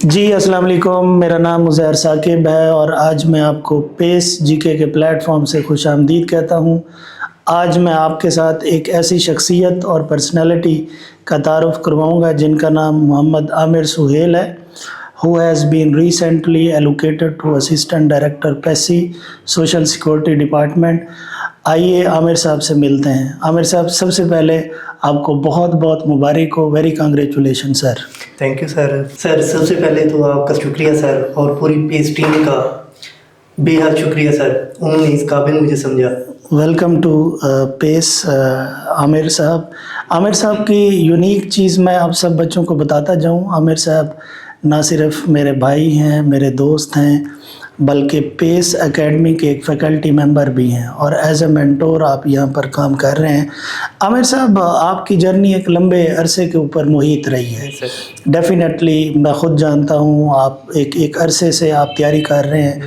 جی السلام علیکم، میرا نام مظہر ثاقب ہے اور آج میں آپ کو پیس جی کے پلیٹ فارم سے خوش آمدید کہتا ہوں۔ آج میں آپ کے ساتھ ایک ایسی شخصیت اور پرسنالٹی کا تعارف کرواؤں گا جن کا نام محمد عامر سہیل ہے، who has been recently allocated to Assistant Director PESSI social security department. آئیے عامر صاحب سے ملتے ہیں۔ عامر صاحب، سب سے پہلے آپ کو بہت بہت مبارک ہو، very congratulation sir. Thank you sir سب سے پہلے تو آپ کا شکریہ سر، اور پوری پیس ٹیم کا بے حد شکریہ سر، انہوں نے اس قابل مجھے سمجھا۔ ویلکم ٹو پیس عامر صاحب۔ عامر صاحب کی یونیک چیز میں آپ سب بچوں کو بتاتا جاؤں، عامر صاحب نہ صرف میرے بھائی ہیں، میرے دوست ہیں، بلکہ پیس اکیڈمی کے ایک فیکلٹی ممبر بھی ہیں اور ایز اے مینٹور آپ یہاں پر کام کر رہے ہیں۔ عامر صاحب، آپ کی جرنی ایک لمبے عرصے کے اوپر محیط رہی ہے۔ ڈیفینیٹلی میں خود جانتا ہوں، آپ ایک عرصے سے آپ تیاری کر رہے ہیں،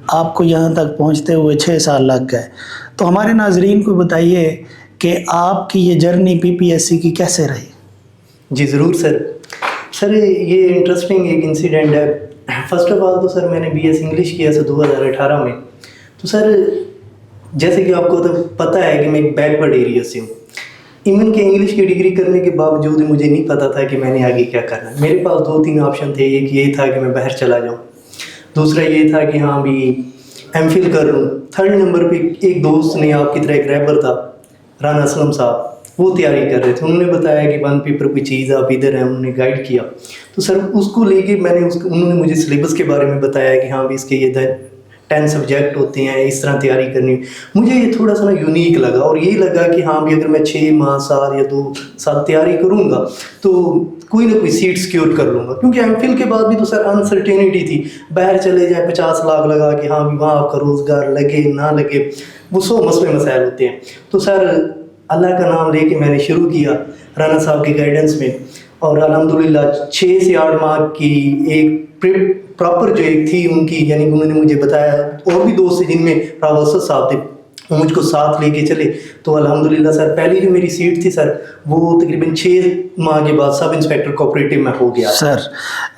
آپ کو یہاں تک پہنچتے ہوئے 6 سال لگ گئے۔ تو ہمارے ناظرین کو بتائیے کہ آپ کی یہ جرنی پی پی ایس سی کی کیسے رہی؟ جی ضرور سر یہ انٹرسٹنگ ایک انسیڈنٹ ہے۔ فرسٹ آف آل تو سر میں نے بی ایس انگلش کیا سر 2018 میں۔ تو سر جیسے کہ آپ کو تو پتہ ہے کہ میں ایک بیک ورڈ ایریا سے ہوں، ایون کہ انگلش کی ڈگری کرنے کے باوجود مجھے نہیں پتہ تھا کہ میں نے آگے کیا کرنا ہے۔ میرے پاس 2-3 آپشن تھے، ایک یہ تھا کہ میں باہر چلا جاؤں، دوسرا یہ تھا کہ ہاں بھی ایم فل کر لوں، تھرڈ نمبر پہ ایک دوست نے، آپ کی طرح ایک ریپر تھا رانا اسلم صاحب، وہ تیاری کر رہے تھے، انہوں نے بتایا کہ 1 پیپر کوئی چیز آپ ادھر ہے، انہوں نے گائیڈ کیا۔ تو سر اس کو لے کے انہوں نے مجھے سلیبس کے بارے میں بتایا کہ ہاں بھی اس کے یہ 10 سبجیکٹ ہوتے ہیں، اس طرح تیاری کرنی۔ مجھے یہ تھوڑا سا یونیک لگا اور یہی لگا کہ ہاں بھی اگر میں 6 ماہ سال یا 2 سال تیاری کروں گا تو کوئی نہ کوئی سیٹ سیکیور کر لوں گا، کیونکہ ایم فل کے بعد بھی تو سر انسرٹینٹی تھی، باہر چلے جائیں 50 لاکھ لگا کہ ہاں بھی وہاں آپ کا روزگار لگے نہ لگے، وہ 100 مسئلے مسائل ہوتے ہیں۔ تو سر اللہ کا نام لے کے میں نے شروع کیا رانا صاحب کی گائیڈنس میں، اور الحمدللہ 6 سے 8 ماہ کی ایک پراپر جو ایک تھی ان کی، یعنی انہوں نے مجھے بتایا، اور بھی دوست جن میں راوسط صاحب تھے، وہ مجھ کو ساتھ لے کے چلے۔ تو الحمدللہ سر پہلی جو میری سیٹ تھی سر، وہ تقریباً 6 ماہ کے بعد سب انسپیکٹر کوآپریٹو میں ہو گیا۔ سر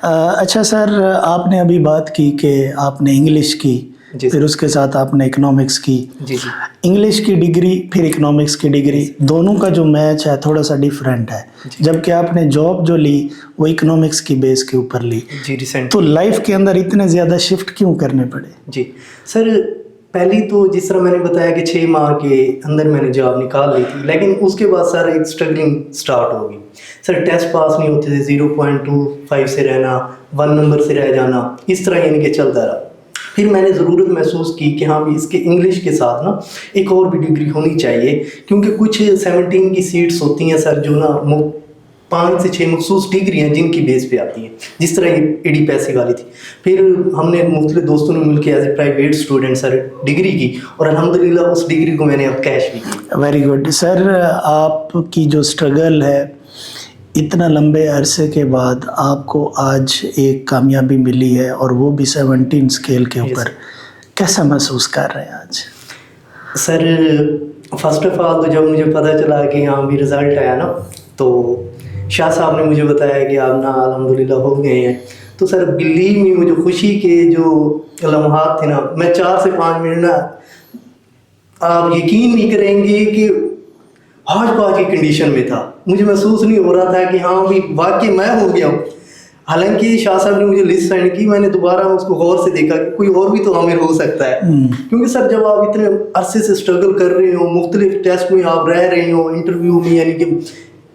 اچھا سر، آپ نے ابھی بات کی کہ آپ نے انگلش کی، پھر اس کے ساتھ آپ نے اکنامکس کی۔ جی انگلش کی ڈگری پھر اکنامکس کی ڈگری، دونوں کا جو میچ ہے تھوڑا سا ڈیفرنٹ ہے، جبکہ آپ نے جاب جو لی وہ اکنامکس کی بیس کے اوپر لی۔ جی ریسنٹ تو لائف کے اندر اتنے زیادہ شفٹ کیوں کرنے پڑے؟ جی سر، پہلی تو جس طرح میں نے بتایا کہ 6 ماہ کے اندر میں نے جاب نکال لی تھی، لیکن اس کے بعد سر ایک اسٹرگلنگ اسٹارٹ ہوگی۔ سر ٹیسٹ پاس نہیں ہوتے تھے، 0.25 سے رہنا، 1 نمبر سے رہ جانا، اس طرح یعنی کہ چلتا رہا۔ پھر میں نے ضرورت محسوس کی کہ ہاں بھی اس کے انگلش کے ساتھ نا ایک اور بھی ڈگری ہونی چاہیے، کیونکہ کچھ 17 کی سیٹس ہوتی ہیں سر جو نا 5 سے 6 مخصوص ڈگری ہیں جن کی بیس پہ آتی ہیں، جس طرح یہ اے ڈی پیسے والی تھی۔ پھر ہم نے مختلف دوستوں نے مل کے as a private student sir degree کی، اور الحمدللہ اس ڈگری کو میں نے اب کیش بھی کی۔ ویری گڈ سر، آپ کی جو اسٹرگل ہے اتنا لمبے عرصے کے بعد آپ کو آج ایک کامیابی ملی ہے، اور وہ بھی 17 اسکیل کے اوپر، کیسا محسوس کر رہے ہیں آج؟ سر فرسٹ آف آل تو جب مجھے پتہ چلا کہ یہاں بھی رزلٹ آیا نا، تو شاہ صاحب نے مجھے بتایا کہ آپ نا الحمدللہ ہو گئے ہیں، تو سر بلیو می، مجھے خوشی کے جو لمحات تھے نا، میں 4 سے 5 منٹ نا آپ یقین نہیں کریں گے کہ ہاج پاج کی کنڈیشن میں تھا، مجھے محسوس نہیں ہو رہا تھا کہ ہاں بھی واقعی میں ہو گیا ہوں۔ حالانکہ شاہ صاحب نے مجھے لسٹ سینڈ کی، میں نے دوبارہ اس کو غور سے دیکھا کہ کوئی اور بھی تو عامر ہو سکتا ہے، کیونکہ سر جب آپ اتنے عرصے سے اسٹرگل کر رہے ہو، مختلف ٹیسٹ میں آپ رہ رہے ہو، انٹرویو میں یعنی کہ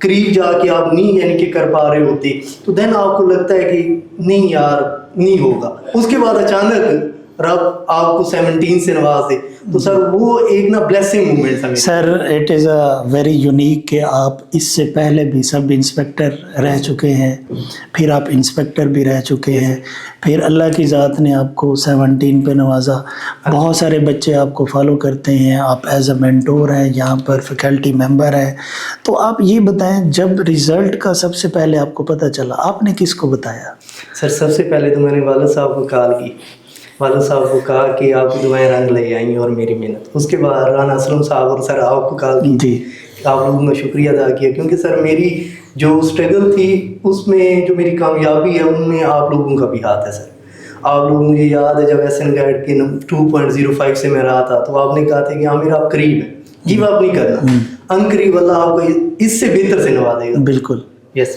قریب جا کے آپ نہیں یعنی کہ کر پا رہے ہوتے، تو دین آپ کو لگتا ہے کہ نہیں یار نہیں ہوگا۔ اس کے بعد اچانک رب آپ کو 17 سے نواز دے، تو سر وہ ایک نا بلیسنگ مومنٹ تھا۔ Sir it is a very unique کہ آپ اس سے پہلے بھی سب انسپیکٹر رہ چکے ہیں، پھر آپ انسپیکٹر بھی رہ چکے ہیں، پھر اللہ کی ذات نے آپ کو 17 پہ نوازا۔ بہت سارے بچے آپ کو فالو کرتے ہیں، آپ ایز اے مینٹور ہیں، یہاں پر فیکلٹی ممبر ہیں۔ تو آپ یہ بتائیں، جب ریزلٹ کا سب سے پہلے آپ کو پتہ چلا، آپ نے کس کو بتایا؟ سر سب سے پہلے تو میں نے والد صاحب کو کال کی، والد صاحب کو کہا کہ آپ کی دعائیں رنگ لے آئیں اور میری محنت۔ اس کے بعد رانا اسلم صاحب اور سر آپ کو کال کی، جی آپ لوگوں نے شکریہ ادا کیا، کیونکہ سر میری جو اسٹرگل تھی اس میں جو میری کامیابی ہے ان میں آپ لوگوں کا بھی ہاتھ ہے سر. آپ لوگ مجھے یاد ہے جب ایس این گائیڈ کے 2.05 سے میں رہا تھا تو آپ نے کہا تھا کہ عامر آپ قریب ہیں, گیو اپ نہیں کرنا, ان قریب اللہ آپ کو اس سے بہتر سے نوازے گا. بالکل. یس.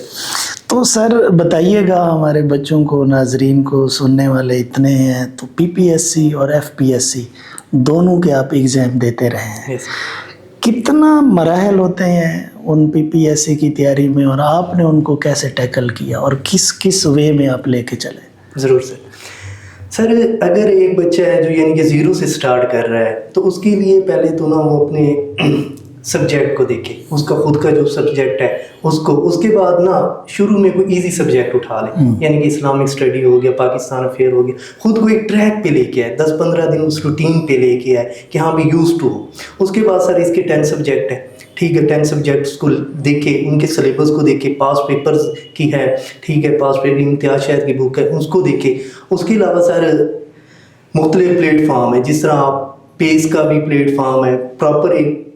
تو سر بتائیے گا ہمارے بچوں کو, ناظرین کو, سننے والے اتنے ہیں, تو پی پی ایس سی اور ایف پی ایس سی دونوں کے آپ ایگزام دیتے رہے ہیں, کتنا مراحل ہوتے ہیں ان پی پی ایس سی کی تیاری میں, اور آپ نے ان کو کیسے ٹیکل کیا اور کس وے میں آپ لے کے چلے؟ ضرور سر. سر اگر ایک بچہ ہے جو یعنی کہ زیرو سے سٹارٹ کر رہا ہے تو اس کے لیے پہلے تو نا وہ اپنے سبجیکٹ کو دیکھے, اس کا خود کا جو سبجیکٹ ہے اس کے بعد نا شروع میں کوئی ایزی سبجیکٹ اٹھا لے, یعنی کہ اسلامک اسٹڈی ہو گیا, پاکستان افیئر ہو گیا, خود کو ایک ٹریک پہ لے کے آئے, 10-15 دن اس روٹین پہ لے کے آئے کہ ہاں بھی یوز ٹو ہو. اس کے بعد سر اس کے 10 سبجیکٹ ہیں, ٹھیک ہے, 10 سبجیکٹس کو دیکھے, ان کے سلیبس کو دیکھے, پاس پیپرز کی ہے, ٹھیک ہے, پاس پیپر امتیاز شاید کی بک ہے اس کو دیکھے. اس کے علاوہ سر مختلف پلیٹ فارم ہے, جس طرح پیس کا بھی پلیٹ فارم ہے, پراپر ایک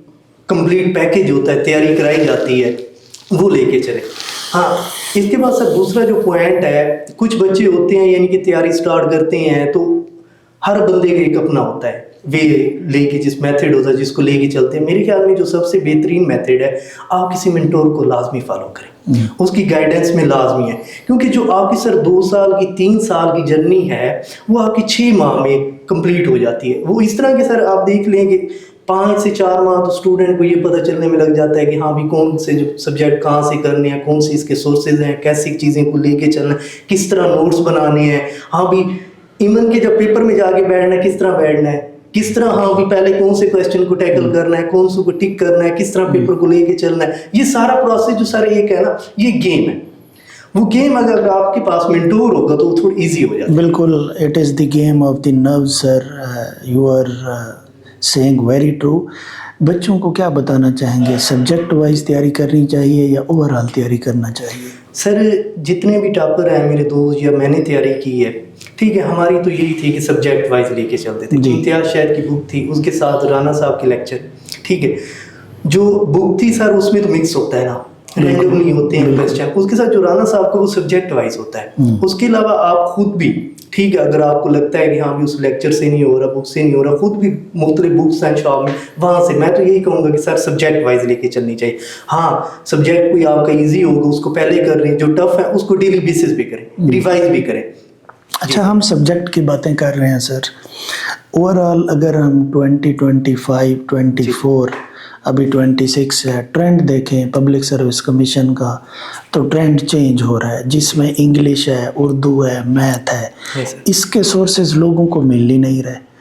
کمپلیٹ پیکج ہوتا ہے, تیاری کرائی جاتی ہے, وہ لے کے چلے. ہاں اس کے بعد سر دوسرا جو پوائنٹ ہے, کچھ بچے ہوتے ہیں یعنی کہ تیاری سٹارٹ کرتے ہیں تو ہر بندے کا ایک اپنا ہوتا ہے وے لے کے, جس میتھڈ ہوتا ہے جس کو لے کے چلتے ہیں. میرے خیال میں جو سب سے بہترین میتھڈ ہے, آپ کسی منٹور کو لازمی فالو کریں, اس کی گائیڈنس میں لازمی ہے, کیونکہ جو آپ کی سر 2 سال کی 3 سال کی جرنی ہے وہ آپ کی 6 ماہ میں کمپلیٹ ہو جاتی ہے. وہ اس طرح کے سر آپ دیکھ لیں کہ 5 سے 4 ماہ تو اسٹوڈنٹ کو یہ پتہ چلنے میں لگ جاتا ہے کہ ہاں بھی کون سے جو سبجیکٹ کہاں سے کرنے ہیں, کون سی اس کے سورسز ہیں, کیسی چیزیں کو لے کے چلنا ہے, کس طرح نوٹس بنانے ہیں, ہاں بھی ایون کہ جب پیپر میں جا کے بیٹھنا ہے کس طرح بیٹھنا ہے, کس طرح ہاں بھی پہلے کون سے کویسچن کو ٹیکل کرنا ہے, کون سے کو ٹک کرنا ہے, کس طرح پیپر کو لے کے چلنا ہے. یہ سارا پروسیس جو سر ایک ہے نا, یہ گیم ہے. وہ گیم اگر آپ کے پاس منٹور ہوگا تو وہ تھوڑی ایزی ہو جاتا ہے. بالکل, it is the game of the nerve sir, you are saying very true. بچوں کو کیا بتانا چاہیں گے, سبجیکٹ وائز تیاری کرنی چاہیے یا اوور آل تیاری کرنا چاہیے؟ سر جتنے بھی ٹاپر ہیں میرے دوست یا میں نے تیاری کی ہے, ٹھیک ہے, ہماری تو یہی تھی کہ سبجیکٹ وائز لے کے چلتے تھے. امتیاز شاید کی بک تھی, اس کے ساتھ رانا صاحب کے لیکچر, ٹھیک ہے, جو بک تھی سر اس میں تو مکس ہوتا ہے نا, رینڈملی ہوتے ہیں کویسچن, اس کے ساتھ جو رانا صاحب کو وہ سبجیکٹ وائز ہوتا ہے. اس کے علاوہ آپ خود بھی, ٹھیک ہے, اگر آپ کو لگتا ہے کہ ہاں بھی اس لیکچر سے نہیں ہو رہا, بک سے نہیں ہو رہا, خود بھی مختلف بکس ہیں شاپ میں, وہاں سے میں تو یہی کہوں گا کہ سر سبجیکٹ وائز لے کے چلنی چاہیے. ہاں سبجیکٹ کوئی آپ کا ایزی ہوگا اس کو پہلے کر رہے ہیں, جو ٹف ہے اس کو ڈیلی بیسس پہ کریں, ریوائز بھی کریں. اچھا, ہم سبجیکٹ کی باتیں کر رہے ہیں سر, اوور آل اگر ہم 2025 24 ابھی 26 ہے, ٹرینڈ دیکھیں پبلک سروس کمیشن کا, تو ٹرینڈ چینج ہو رہا ہے, جس میں انگلش ہے, اردو ہے, میتھ ہے, اس کے سورسز لوگوں کو مل ہی نہیں رہے,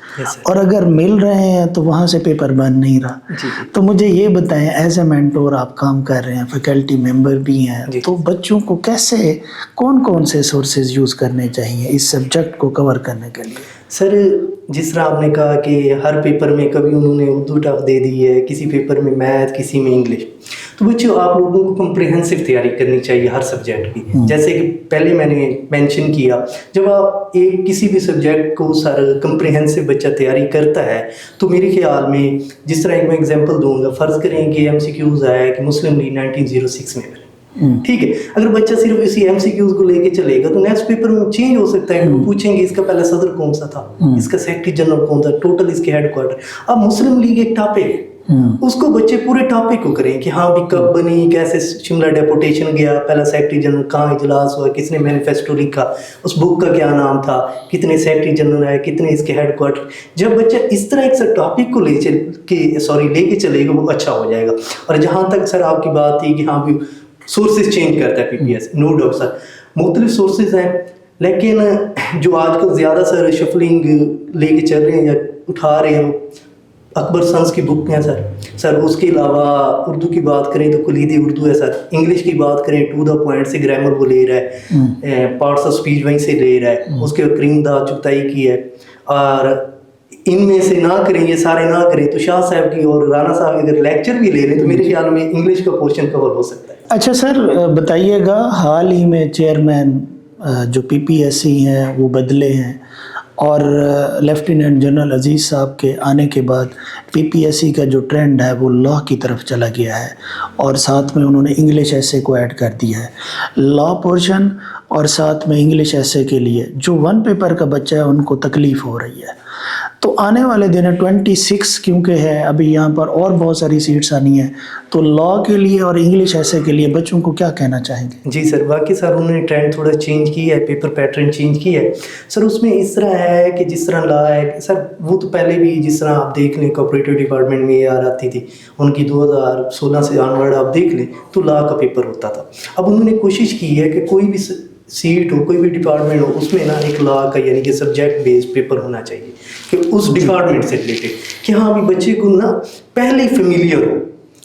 اور اگر مل رہے ہیں تو وہاں سے پیپر بن نہیں رہا. تو مجھے یہ بتائیں, ایز اے مینٹور آپ کام کر رہے ہیں, فیکلٹی ممبر بھی ہیں, تو بچوں کو کیسے, کون سے سورسز یوز کرنے چاہیے اس سبجیکٹ کو کور کرنے کے لیے؟ سر جس طرح آپ نے کہا کہ ہر پیپر میں کبھی انہوں نے اردو ٹف دے دی ہے, کسی پیپر میں میتھ, کسی میں انگلش, تو بچوں آپ لوگوں کو کمپریہنسو تیاری کرنی چاہیے ہر سبجیکٹ کی. جیسے کہ پہلے میں نے مینشن کیا, جب آپ ایک کسی بھی سبجیکٹ کو سر کمپریہنسو بچہ تیاری کرتا ہے تو میرے خیال میں, جس طرح ایک میں ایگزامپل دوں گا, فرض کریں کہ ایم سی کیوز آیا ہے کہ مسلم لیگ 1906 میں, ٹھیک ہے, اگر بچہ صرف اسی ایم سی کیوز کو لے کے چلے گا تو نیکسٹ پیپر میں چینج ہو سکتا ہے. وہ پوچھیں گے اس کا پہلا صدر کون سا تھا, اس کا سیکرٹری جنرل کون تھا, ٹوٹل اس کے ہیڈ کوارٹر. اب مسلم لیگ ایک ٹاپک ہے, اس کو بچے پورے ٹاپک کو کریں کہ ہاں بھی کب بنی, کیسے شملہ ڈیپوٹیشن گیا, پہلا سیکرٹری جنرل کہاں اجلاس ہوا, کس نے مینیفیسٹو لکھا, اس بک کا کیا نام تھا, کتنے سیکرٹری جنرل آئے, کتنے اس کے ہیڈ کوارٹر. جب بچہ اس طرح ایک سر ٹاپک کو لے کے چلے گا وہ اچھا ہو جائے گا. اور جہاں تک سر آپ کی بات تھی کہ ہاں بھی سورسز چینج کرتا ہے پی پی ایس, نو ڈاؤٹ سر مختلف سورسز ہیں, لیکن جو آج کل زیادہ سر شفلنگ لے کے چل رہے ہیں یا اٹھا رہے ہیں, اکبر سنس کی بک ہیں سر. اس کے علاوہ اردو کی بات کریں تو کلیدی اردو ہے سر. انگلش کی بات کریں ٹو دا پوائنٹ سے گرامر وہ لے رہا ہے, پارٹس آف اسپیچ وہیں سے لے رہا ہے, اس کے کریم دا چگتائی کی ہے. اور ان میں سے نہ کریں, یہ سارے نہ کریں تو شاہ صاحب کی اور رانا صاحب کی اگر لیکچر بھی لے رہے ہیں تو میرے خیال میں انگلش کا پورشن کور ہو سکتا ہے. اچھا سر بتائیے گا, حال ہی میں چیئرمین جو پی پی ایس سی ہیں وہ بدلے ہیں, اور لیفٹیننٹ جنرل عزیز صاحب کے آنے کے بعد PPSC کا جو ٹرینڈ ہے وہ لا کی طرف چلا گیا ہے، اور ساتھ میں انہوں نے انگلش ایسے کو ایڈ کر دیا ہے، لا پورشن اور ساتھ میں انگلش ایسے کے لیے جو 1 پیپر کا بچہ ہے ان کو تکلیف ہو رہی ہے۔ تو آنے والے دن 26 کیونکہ ہے ابھی یہاں پر اور بہت ساری سیٹس آنی ہیں، تو لا کے لیے اور انگلش ایسے کے لیے بچوں کو کیا کہنا چاہیں گے؟ جی سر، واقعی سر انہوں نے ٹرینڈ تھوڑا چینج کیا ہے، پیپر پیٹرن چینج کیا ہے سر۔ اس میں اس طرح ہے کہ جس طرح لا ہے سر، وہ تو پہلے بھی جس طرح آپ دیکھ لیں کوآپریٹو ڈپارٹمنٹ میں AR آتی تھی ان کی 2016 سے آنورڈ آپ دیکھ لیں تو لا کا پیپر ہوتا تھا۔ اب انہوں نے کوشش کی ہے کہ کوئی بھی سیٹ ہو، کوئی بھی ڈپارٹمنٹ ہو، اس میں نا ایک لا کا یعنی کہ سبجیکٹ بیسڈ پیپر ہونا چاہیے کہ اس ڈپارٹمنٹ سے ریلیٹڈ، کہ ہاں بھی بچے کو نا پہلے فیملیئر ہو،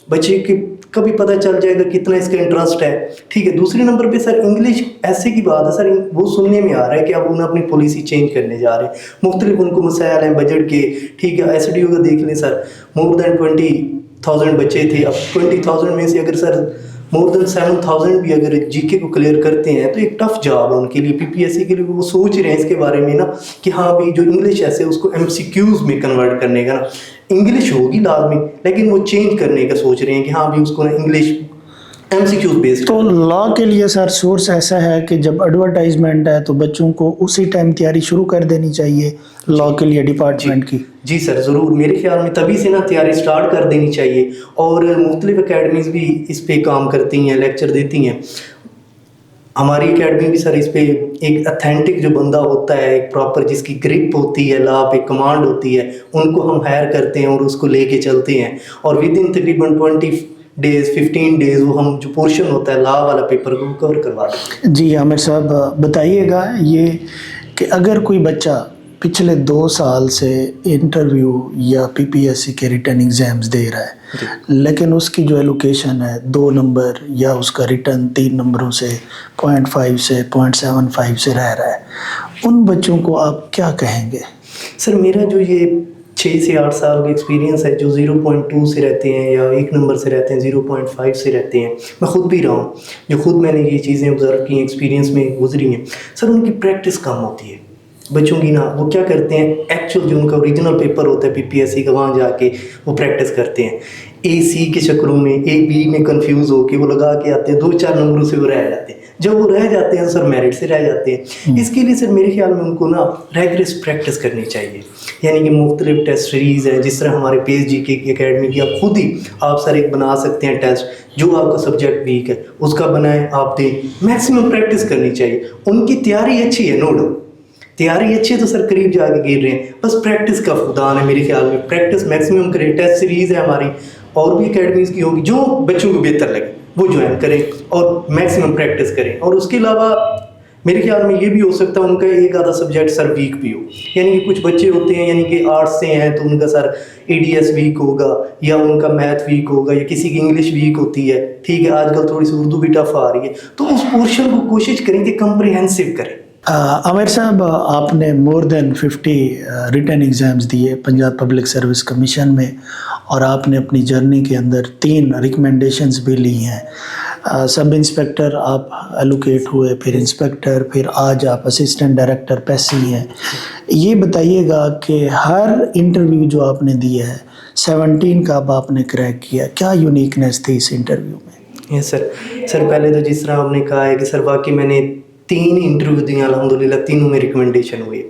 بچے کے کبھی پتہ چل جائے گا کتنا اس کا انٹرسٹ ہے، ٹھیک ہے۔ دوسرے نمبر پہ سر انگلش ایسے کی بات ہے سر، وہ سننے میں آ رہا ہے کہ اب انہیں اپنی پالیسی چینج کرنے جا رہے ہیں، مختلف ان کو مسائل ہیں بجٹ کے، ٹھیک ہے۔ SDO کا دیکھ لیں سر، مور دین 20,000 بچے تھے، اب 20,000 میں سے اگر سر مور دین 7,000 بھی اگر GK کو کلیئر کرتے ہیں تو ایک ٹف جاب ہے ان کے لیے، PPSC کے لیے۔ وہ سوچ رہے ہیں اس کے بارے میں نا کہ ہاں بھی جو انگلش ایسے اس کو MCQs میں کنورٹ کرنے کا نا، انگلش ہوگی لازمی لیکن وہ چینج کرنے کا سوچ رہے ہیں کہ ہاں بھی اس کو نا انگلش MCQs بیسڈ۔ تو لا کے لیے سر سورس ایسا ہے کہ جب ایڈورٹائزمنٹ ہے تو بچوں کو اسی ٹائم تیاری شروع کر دینی چاہیے لا کے لیے ڈپارٹمنٹ کی؟ جی سر ضرور، میرے خیال میں تبھی سے نا تیاری سٹارٹ کر دینی چاہیے، اور مختلف اکیڈمیز بھی اس پہ کام کرتی ہیں، لیکچر دیتی ہیں۔ ہماری اکیڈمی بھی سر اس پہ ایک اتھینٹک جو بندہ ہوتا ہے، ایک پراپر جس کی گرپ ہوتی ہے، لا پہ کمانڈ ہوتی ہے، ان کو ہم ہائر کرتے ہیں اور اس کو لے کے چلتے ہیں، اور ود ان تقریباً 20 days 15 days وہ ہم جو پورشن ہوتا ہے لا والا پیپر کو کور کروا دیں۔ جی عامر صاحب بتائیے گا یہ کہ اگر کوئی بچہ پچھلے 2 سال سے انٹرویو یا PPSC کے ریٹن ایگزامز دے رہا ہے لیکن اس کی جو ایلوکیشن ہے 2 نمبر یا اس کا ریٹن 3 نمبروں سے 0.5 سے 0.75 سے رہ رہا ہے، ان بچوں کو آپ کیا کہیں گے؟ سر میرا جو یہ 6 سے 8 سال کا ایکسپیرینس ہے، جو 0.2 سے رہتے ہیں یا 1 نمبر سے رہتے ہیں، 0.5 سے رہتے ہیں، میں خود بھی رہا ہوں، جو خود میں نے یہ چیزیں آبزرو کی ہیں، ایکسپیرینس میں گزری ہیں سر، ان کی پریکٹس کم ہوتی ہے بچوں کی نا۔ وہ کیا کرتے ہیں، ایکچوئل جو ان کا اوریجنل پیپر ہوتا ہے PPSC کا، وہاں جا کے وہ پریکٹس کرتے ہیں، AC کے چکروں میں AB میں کنفیوز ہو کے وہ لگا کے آتے ہیں، 2-4 نمبروں سے وہ رہ جاتے ہیں۔ جب وہ رہ جاتے ہیں سر میرٹ سے رہ جاتے ہیں۔ اس کے لیے سر میرے خیال میں ان کو نا ریگولر پریکٹس کرنی چاہیے، یعنی کہ مختلف ٹیسٹ سیریز ہیں، جس طرح ہمارے PSG کی اکیڈمی کی، آپ خود ہی آپ سر ایک بنا سکتے ہیں ٹیسٹ، جو آپ کا سبجیکٹ ویک ہے اس کا بنائیں، آپ دیں، میکسیمم پریکٹس کرنی چاہیے۔ ان کی تیاری اچھی ہے، نو ڈاؤٹ تیاری اچھی ہے تو سر قریب جا کے گر رہے ہیں، بس پریکٹس کا فقدان ہے میرے خیال میں۔ پریکٹس میکسیمم کریں، ٹیسٹ سیریز ہے ہماری اور بھی اکیڈمیز کی ہوگی، جو بچوں کو بہتر لگے وہ جوائن کریں اور میکسیمم پریکٹس کریں۔ اور اس کے علاوہ میرے خیال میں یہ بھی ہو سکتا ہے ان کا ایک آدھا سبجیکٹ سر ویک بھی ہو، یعنی کہ کچھ بچے ہوتے ہیں یعنی کہ آرٹس سے ہیں تو ان کا سر EDS ویک ہوگا، یا ان کا میتھ ویک ہوگا، یا کسی کی انگلش ویک ہوتی ہے، ٹھیک ہے۔ آج کل تھوڑی سی اردو بھی ٹف آ رہی ہے، تو اس پورشن کو کوشش کریں کہ کمپریہنسو کریں۔ عامر صاحب آپ نے مور دین 50 ریٹن ایگزامز دیے پنجاب پبلک سروس کمیشن میں، اور آپ نے اپنی جرنی کے اندر 3 ریکمنڈیشنز بھی لی ہیں۔ سب انسپیکٹر آپ ایلوکیٹ ہوئے، پھر انسپیکٹر، پھر آج آپ اسسٹنٹ ڈائریکٹر پیسی ہیں۔ یہ بتائیے گا کہ ہر انٹرویو جو آپ نے دیا ہے 17 کا اب آپ نے کریک کیا، کیا یونیکنیس تھی اس انٹرویو میں؟ یس سر پہلے تو جس طرح آپ نے کہا ہے کہ سر واقعی میں نے 3 انٹرویو دیے الحمدللہ، تینوں میں ریکمنڈیشن ہوئی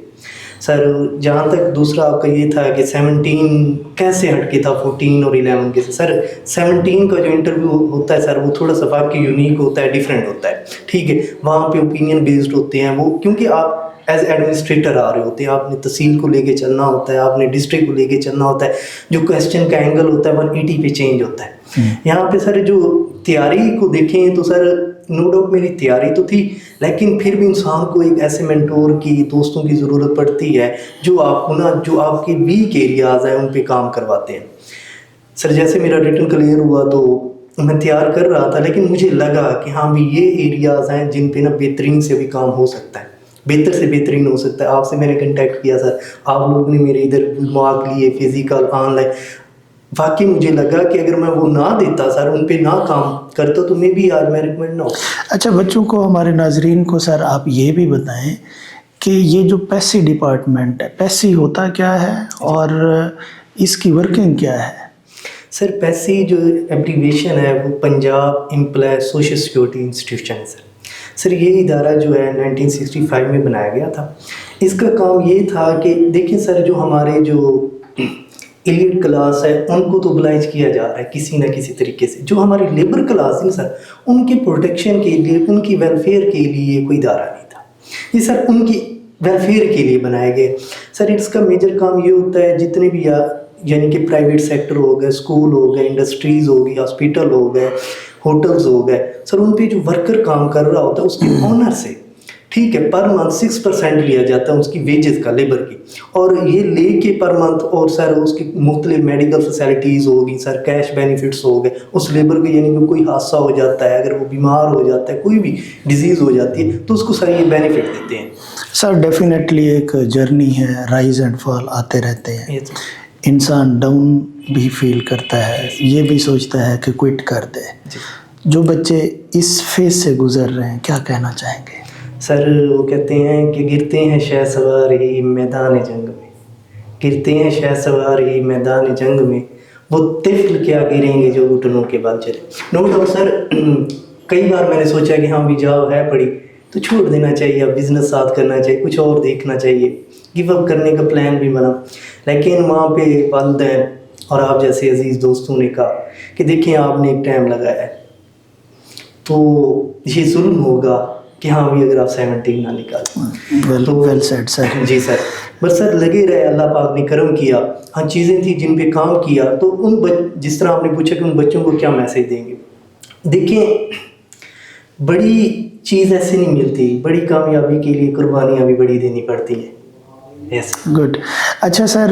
سر۔ جہاں تک دوسرا آپ کا یہ تھا کہ 17 کیسے ہٹ کے تھا 14 اور 11 کے سے، سر 17 کا جو انٹرویو ہوتا ہے سر وہ تھوڑا سا واقعی یونیک ہوتا ہے، ڈیفرنٹ ہوتا ہے، ٹھیک ہے۔ وہاں پہ اوپینین بیسڈ ہوتے ہیں وہ، کیونکہ آپ ایز ایڈمنسٹریٹر آ رہے ہوتے ہیں، آپ نے تحصیل کو لے کے چلنا ہوتا ہے، آپ نے ڈسٹرکٹ کو لے کے چلنا ہوتا ہے، جو کویسچن کا اینگل ہوتا ہے 180 پہ چینج ہوتا ہے۔ یہاں پہ سر جو تیاری کو دیکھیں تو سر نو ڈاؤٹ میری تیاری تو تھی، لیکن پھر بھی انسان کو ایک ایسے مینٹور کی، دوستوں کی ضرورت پڑتی ہے جو آپ کو نا، جو آپ کے ویک ایریاز ہیں ان پہ کام کرواتے ہیں۔ سر جیسے میرا ریٹن کلیئر ہوا تو میں تیار کر رہا تھا، لیکن مجھے لگا کہ ہاں بھی یہ ایریاز ہیں جن پہ نا بہترین سے بھی کام ہو سکتا ہے، بہتر سے بہترین ہو سکتا ہے۔ آپ سے میں نے کنٹیکٹ کیا سر، آپ لوگ نے میرے ادھر مارک لیے، فزیکل، آن لائن۔ واقعی مجھے لگا کہ اگر میں وہ نہ دیتا سر، ان پہ نہ کام کرتا تو میں بھی آج میں ریکمینڈ نہ ہو۔ اچھا بچوں کو، ہمارے ناظرین کو سر آپ یہ بھی بتائیں کہ یہ جو پیسی ڈپارٹمنٹ ہے، پیسی ہوتا کیا ہے اور اس کی ورکنگ کیا ہے؟ سر پیسی جو ایبریویشن ہے وہ Punjab employee social security institution ہے سر. سر یہ ادارہ جو ہے 1965 میں بنایا گیا تھا. اس کا کام یہ تھا کہ دیکھیں سر، جو ہمارے جو ایلیٹ کلاس ہے ان کو تو oblige کیا جا رہا ہے کسی نہ کسی طریقے سے. جو ہماری لیبر کلاس ہے سر، ان کے پروٹیکشن کے لیے، ان کی ویلفیئر کے لیے کوئی ادارہ نہیں تھا. یہ سر ان کی ویلفیئر کے لیے بنائے گئے. سر اس کا میجر کام یہ ہوتا ہے جتنے بھی یعنی کہ پرائیویٹ سیکٹر ہو گئے، اسکول ہو گئے، انڈسٹریز ہو گئی، ہاسپیٹل ہو گئے، ہوٹلز ہو گئے، سر ان پہ جو ورکر کام کر رہا ہوتا ہے اس کے آنر سے ٹھیک ہے پر منتھ 6% لیا جاتا ہے اس کی ویجز کا، لیبر کی. اور یہ لے کے پر منتھ، اور سر اس کی مختلف میڈیکل فیسلٹیز ہوگی سر، کیش بینیفٹس ہو گئے اس لیبر کے. یعنی کہ کوئی حادثہ ہو جاتا ہے، اگر وہ بیمار ہو جاتا ہے، کوئی بھی ڈیزیز ہو جاتی ہے تو اس کو سر یہ بینیفٹ دیتے ہیں. سر ڈیفینیٹلی ایک جرنی ہے، رائز اینڈ فال آتے رہتے ہیں. انسان ڈاؤن بھی فیل کرتا ہے، یہ بھی سوچتا ہے کہ کوئٹ کر دے. جو بچے اس فیز سے گزر رہے ہیں کیا کہنا چاہیں گے؟ سر وہ کہتے ہیں کہ گرتے ہیں شہ سوار ہی میدان جنگ میں، گرتے ہیں شہ سوار ہی میدان جنگ میں، وہ طفل کیا گریں گے جو گھٹنوں کے بل چلے. نو ڈاؤٹ سر، کئی بار میں نے سوچا کہ ہاں بھی جاؤ ہے پڑی تو چھوڑ دینا چاہیے، اب بزنس ساتھ کرنا چاہیے، کچھ اور دیکھنا چاہیے، گیو اپ کرنے کا پلان بھی بنا. لیکن وہاں پہ والدین اور آپ جیسے عزیز دوستوں نے کہا کہ دیکھیں آپ نے ایک ٹائم لگایا ہے تو یہ ظلم ہوگا کہ ہاں بھی اگر آپ 17 نہ نکالیں تو ویل سیڈ سر. جی سر، بس سر لگے رہے، اللہ پاک نے کرم کیا. ہاں چیزیں تھیں جن پہ کام کیا. تو ان جس طرح آپ نے پوچھا کہ ان بچوں کو کیا میسج دیں گے، دیکھیں بڑی چیز ایسے نہیں ملتی، بڑی کامیابی کے لیے قربانیاں بھی بڑی دینی پڑتی ہیں. گڈ. اچھا سر،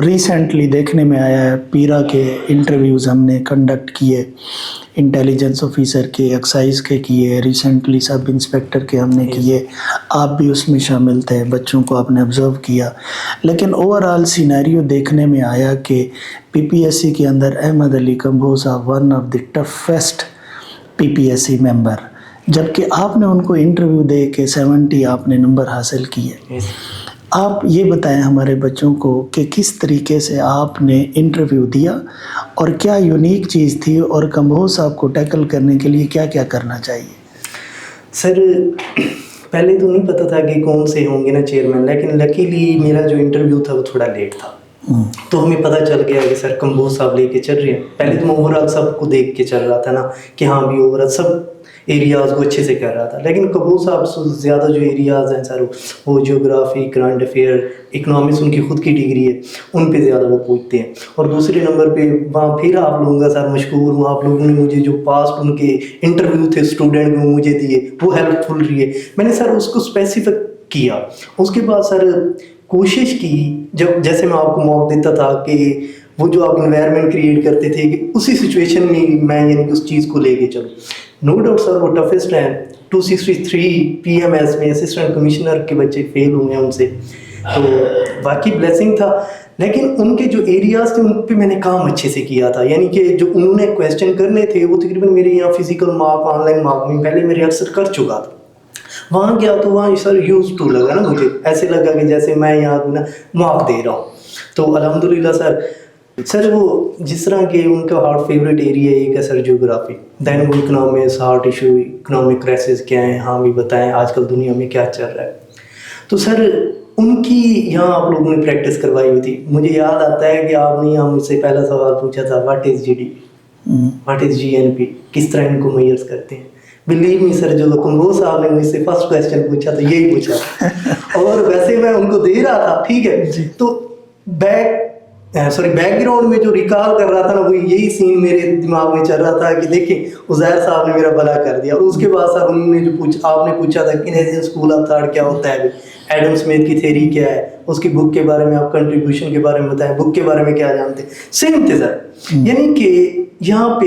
ریسنٹلی دیکھنے میں آیا ہے پیرا کے انٹرویوز ہم نے کنڈکٹ کیے، انٹیلیجنس آفیسر کے، ایکسائز کے کیے، ریسنٹلی سب انسپیکٹر کے ہم نے کیے. آپ بھی اس میں شامل تھے، بچوں کو آپ نے آبزرو کیا. لیکن اوور آل سینیریو دیکھنے میں آیا کہ پی پی ایس سی کے اندر احمد علی کمبوز صاحب one of the toughest P P S C member, جبکہ آپ نے ان کو انٹرویو دے کے 70 آپ نے نمبر حاصل کیے. آپ یہ بتائیں ہمارے بچوں کو کہ کس طریقے سے آپ نے انٹرویو دیا اور کیا یونیک چیز تھی، اور کمبوز صاحب کو ٹیکل کرنے کے لیے کیا کیا کرنا چاہیے؟ سر پہلے تو نہیں پتہ تھا کہ کون سے ہوں گے نا چیئرمین، لیکن لکیلی میرا جو انٹرویو تھا وہ تھوڑا لیٹ تھا تو ہمیں پتہ چل گیا کہ سر کمبوز صاحب لے کے چل رہے ہیں. پہلے تو میں اوور آل سب کو دیکھ کے چل رہا تھا نا کہ ہاں بھی اوور آل سب ایریاز کو اچھے سے کر رہا تھا. لیکن کمبوز صاحب زیادہ جو ایریاز ہیں سر وہ جیوگرافی، کرنٹ افیئر، اکنامکس، ان کی خود کی ڈگری ہے، ان پہ زیادہ وہ پوچھتے ہیں. اور دوسرے نمبر پہ وہاں پھر آپ لوگوں کا سر مشکور ہوں، آپ لوگوں نے مجھے جو پاسٹ ان کے انٹرویو تھے اسٹوڈنٹ کو مجھے دیے وہ ہیلپ فل رہی ہے. میں نے سر اس کو اسپیسیفک کیا. اس کے بعد سر کوشش کی، جب جیسے میں آپ کو موقع دیتا تھا کہ وہ جو آپ انوائرمنٹ کریٹ کرتے تھے کہ اسی سچویشن میں میں یعنی کہ اس چیز کو لے کے چلوں. نو ڈاؤٹ سر وہ ٹفسٹ ہیں. 263 پی ایم ایس میں اسسٹنٹ کمشنر کے بچے فیل ہوئے ہیں ان سے، تو واقعی بلیسنگ تھا. لیکن ان کے جو ایریاز تھے ان پہ میں نے کام اچھے سے کیا تھا. یعنی کہ جو انہوں نے کویسچن کرنے تھے وہ تقریباً میرے یہاں physical mark, on line mark میں پہلے میرے اکثر کر چکا تھا. وہاں گیا تو وہاں سر یوز ٹو لگا نا، مجھے ایسے لگا کہ جیسے میں یہاں نا مارک دے رہا ہوں. تو الحمدللہ سر وہ جس طرح کہ ان کا ہارٹ فیوریٹ ایریا ایک ہے سر جیوگرافی، دین وہ economics, heart issue, economic crisis کیا ہیں، ہاں بھی بتائیں آج کل دنیا میں کیا چل رہا ہے. تو سر ان کی یہاں آپ لوگوں نے پریکٹس کروائی ہوئی تھی. مجھے یاد آتا ہے کہ آپ نے یہاں مجھ سے پہلا سوال پوچھا تھا what is G D P, what is G N P, کس طرح ان کو میئرس کرتے ہیں. بلیو می سر، جو کمبوز صاحب نے مجھ سے فرسٹ کویسچن پوچھا تھا یہی پوچھا اور ویسے میں ان کو دے رہا تھا ٹھیک ہے. تو بیک گراؤنڈ میں جو ریکال کر رہا تھا نا وہ یہی سین میرے دماغ میں چل رہا تھا کہ دیکھیں عزیر صاحب نے میرا بھلا کر دیا. اور اس کے بعد سر انہوں نے جو آپ نے پوچھا تھا کینیڈین اسکول آف تھاٹ کیا ہوتا ہے، ایڈم اسمتھ کی تھیری کیا ہے، اس کی بک کے بارے میں آپ کنٹریبیوشن کے بارے میں بتائیں، بک کے بارے میں کیا جانتے ہیں. سیم تھے سر، یعنی کہ یہاں پہ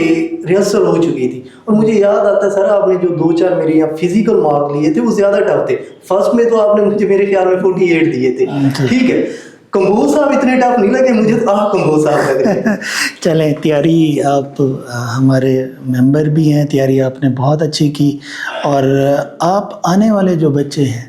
ریہرسل ہو چکی تھی. اور مجھے یاد آتا ہے سر آپ نے جو 2-4 میرے یہاں فزیکل مارک لیے تھے وہ زیادہ ٹف تھے. فرسٹ میں تو آپ نے مجھے میرے خیال میں 48 دیے تھے ٹھیک ہے. کمبوز صاحب اتنے ٹف نہیں لگے مجھے، تو آپ کمبوز صاحب لگ رہے ہیں. چلیں، تیاری آپ ہمارے ممبر بھی ہیں، تیاری آپ نے بہت اچھی کی. اور آپ آنے والے جو بچے ہیں